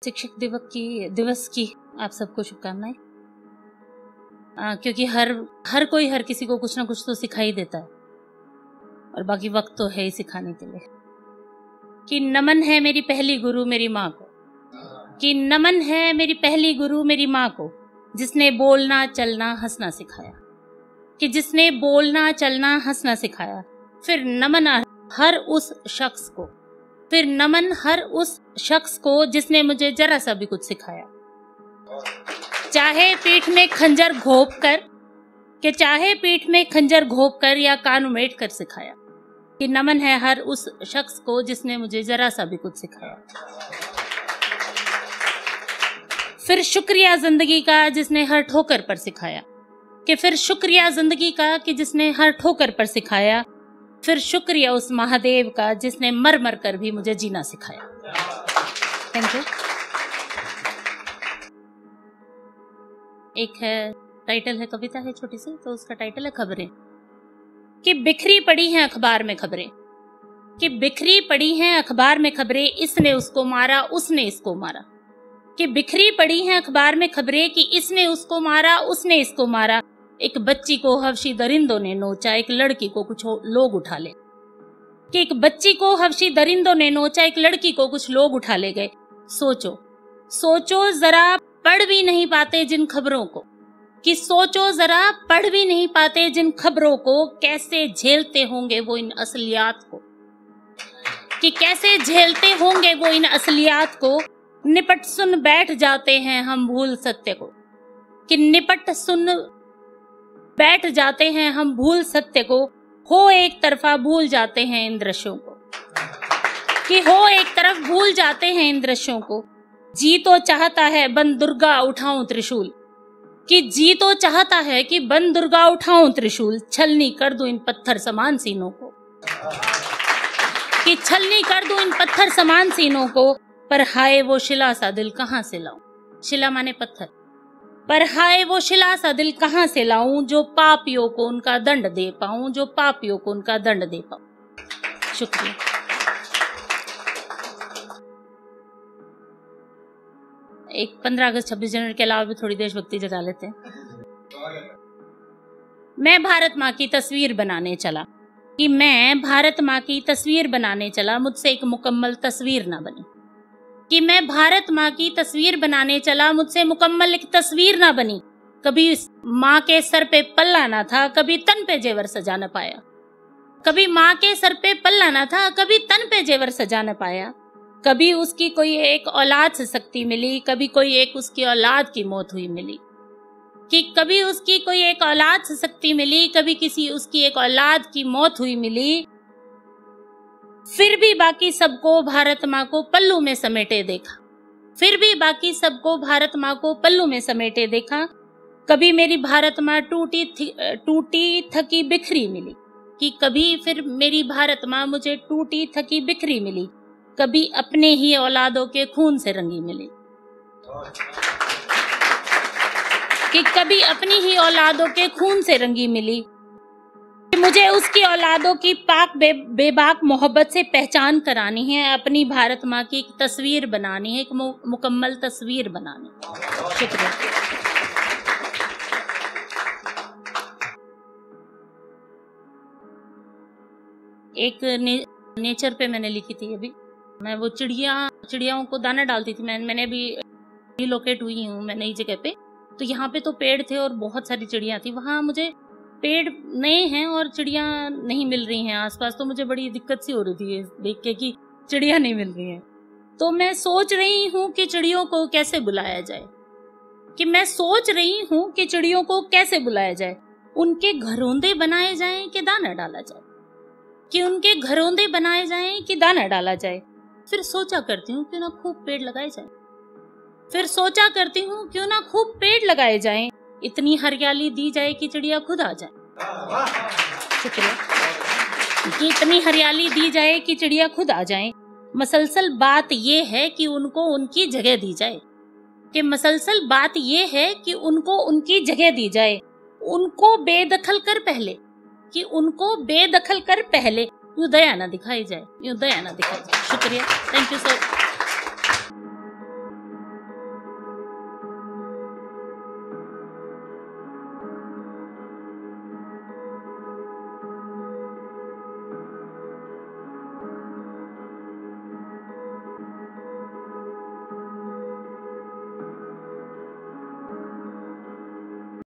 शिक्षक दिवस की आप सबको शुभकामनाएं। क्योंकि हर कोई हर किसी को कुछ ना कुछ तो सिखा ही देता है और बाकी वक्त तो है ही सिखाने के लिए। कि नमन है मेरी पहली गुरु मेरी माँ को, कि नमन है मेरी पहली गुरु मेरी माँ को, जिसने बोलना चलना हंसना सिखाया, कि जिसने बोलना चलना हंसना सिखाया। फिर नमन हर उस शख्स को, फिर नमन हर उस शख्स को जिसने मुझे जरा सा भी कुछ सिखाया। चाहे पीठ में खंजर घोंप कर, कि चाहे पीठ में खंजर घोंप कर या कान उमेट कर सिखाया। कि नमन है हर उस शख्स को जिसने मुझे जरा सा भी कुछ सिखाया। फिर शुक्रिया जिंदगी का जिसने हर ठोकर पर सिखाया, कि फिर शुक्रिया जिंदगी का कि जिसने हर ठोकर पर सिखाया। फिर शुक्रिया उस महादेव का जिसने मर मर कर भी मुझे जीना सिखाया। Thank you. एक है टाइटल है, कविता है छोटी सी, तो उसका टाइटल है खबरें। कि बिखरी पड़ी हैं अखबार में खबरें, कि बिखरी पड़ी हैं अखबार में खबरें, इसने उसको मारा उसने इसको मारा। कि बिखरी पड़ी हैं अखबार में खबरें कि इसने उसको मारा उसने इसको मारा। एक बच्ची को हवशी दरिंदों ने नोचा, एक लड़की को कुछ लोग उठा ले। कि एक बच्ची को हवशी दरिंदों ने नोचा, एक लड़की को कुछ लोग उठा ले गए। सोचो सोचो जरा पढ़ भी नहीं पाते जिन खबरों को, कि सोचो जरा पढ़ भी नहीं पाते जिन खबरों को, कैसे झेलते होंगे वो इन असलियात को। कि कैसे झेलते होंगे वो इन असलियात को। निपट सुन बैठ जाते हैं हम भूल सत्य को, कि निपट सुन बैठ जाते हैं हम भूल सत्य को। हो एक तरफा भूल जाते हैं इन दृश्यों को, कि हो एक तरफ भूल जाते हैं इन दृश्यों को। जी तो चाहता है बन दुर्गा उठाऊं त्रिशूल, कि जी तो चाहता है कि बन दुर्गा उठाऊं त्रिशूल। छलनी कर दूं इन पत्थर समान सीनों को, कि छलनी कर दूं इन पत्थर समान सीनों को। पर हाय वो शिला सा दिल कहां से लाऊं, शिला माने पत्थर। पर हाय वो शिला सा दिल कहां से लाऊं, जो पापियों को उनका दंड दे पाऊं, जो पापियों को उनका दंड दे पाऊं। शुक्रिया। एक 15 अगस्त 26 जनवरी के अलावा भी थोड़ी देशभक्ति जता लेते हैं। मैं भारत माँ की तस्वीर बनाने चला, कि मैं भारत माँ की तस्वीर बनाने चला, मुझसे एक मुकम्मल तस्वीर ना बनी। कि मैं भारत माँ की तस्वीर बनाने चला, मुझसे मुकम्मल एक तस्वीर ना बनी। कभी माँ के सर पे पल्ला ना था, कभी तन पे जेवर सजा न पाया। कभी माँ के सर पे पल्ला ना था, कभी तन पे जेवर सजा न पाया। कभी उसकी कोई एक औलाद से शक्ति मिली, कभी कोई एक उसकी औलाद की मौत हुई मिली। कि कभी उसकी कोई एक औलाद से शक्ति मिली, कभी किसी उसकी एक औलाद की मौत हुई मिली। फिर भी बाकी सबको भारत माँ को पल्लू में समेटे देखा, फिर भी बाकी सबको भारत माँ को पल्लू में समेटे देखा। कभी मेरी भारत माँ टूटी थकी बिखरी मिली, कि कभी फिर मेरी भारत माँ मुझे टूटी थकी बिखरी मिली। कभी अपने ही औलादों के खून से रंगी मिली, कि कभी अपनी ही औलादों के खून से रंगी मिली। मुझे उसकी औलादों की पाक बेबाक मोहब्बत से पहचान करानी है, अपनी भारत माँ की एक तस्वीर बनानी है, एक मुकम्मल तस्वीर बनानी है। शुक्रिया। एक नेचर पे मैंने लिखी थी अभी। मैं वो चिड़ियाओं को दाना डालती थी। मैंने अभी रिलोकेट हुई हूँ मैं नई जगह पे, तो यहाँ पे तो पेड़ थे और बहुत सारी चिड़ियाँ थी। वहाँ मुझे पेड़ नए हैं और चिड़िया नहीं मिल रही हैं आसपास, तो मुझे बड़ी दिक्कत सी हो रही थी देख के कि चिड़िया नहीं मिल रही हैं। तो मैं सोच रही हूँ कि चिड़ियों को कैसे बुलाया जाए, कि मैं सोच रही हूँ कि चिड़ियों को कैसे बुलाया जाए। उनके घरौंदे बनाए जाएं कि दाना डाला जाए, कि उनके घरौंदे बनाए जाएं कि दाना डाला जाए। फिर सोचा करती हूँ क्यों ना खूब पेड़ लगाए जाए, फिर सोचा करती हूँ क्यों ना खूब पेड़ लगाए जाएं। इतनी हरियाली दी जाए कि चिड़िया खुद आ जाए। शुक्रिया। कि इतनी हरियाली दी जाए कि चिड़िया खुद आ जाए। मसलसल बात ये है कि उनको उनकी जगह दी जाए, कि मसलसल बात ये है कि उनको उनकी जगह दी जाए। उनको बेदखल कर पहले, कि उनको बेदखल कर पहले, यूं दया ना दिखाई जाए, यूं दया ना दिखाई जाए। शुक्रिया। Thank you so much.